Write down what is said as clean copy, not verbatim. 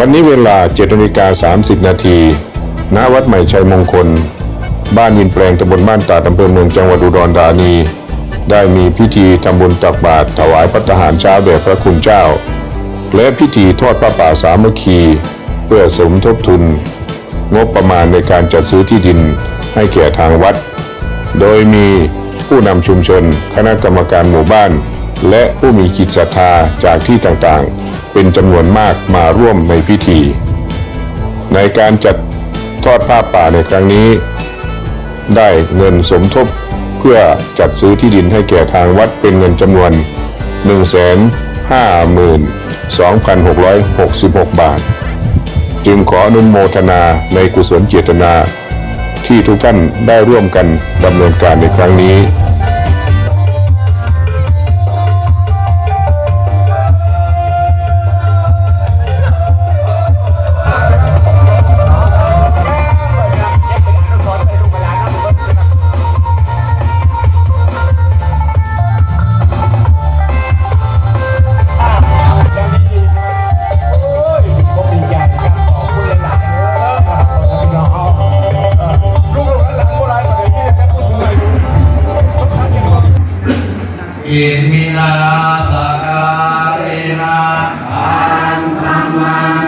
วันนี้เวลา 7:30 นาทีณวัดใหม่ชัยมงคลบ้านอินแปลงตำบลบ้านตาดอำเภอเมืองจังหวัดอุดรธานีได้มีพิธีทำบุญตักบาตรถวายภัตตาหารเช้าแด่พระคุณเจ้าและพิธีทอดผ้าป่าสามัคคีเพื่อสมทบทุนงบประมาณในการจัดซื้อที่ดินให้แก่ทางวัดโดยมีผู้นำชุมชนคณะกรรมการหมู่บ้านและผู้มีจิตศรัทธาจากที่ต่างๆเป็นจำนวนมากมาร่วมในพิธีในการจัดทอดผ้าป่าในครั้งนี้ได้เงินสมทบเพื่อจัดซื้อที่ดินให้แก่ทางวัดเป็นเงินจำนวน 152,666 บาทจึงขออนุโมทนาในกุศลเจตนาที่ทุกท่านได้ร่วมกันดำเนินการในครั้งนี้อิมินาสการินาอันธรรมัง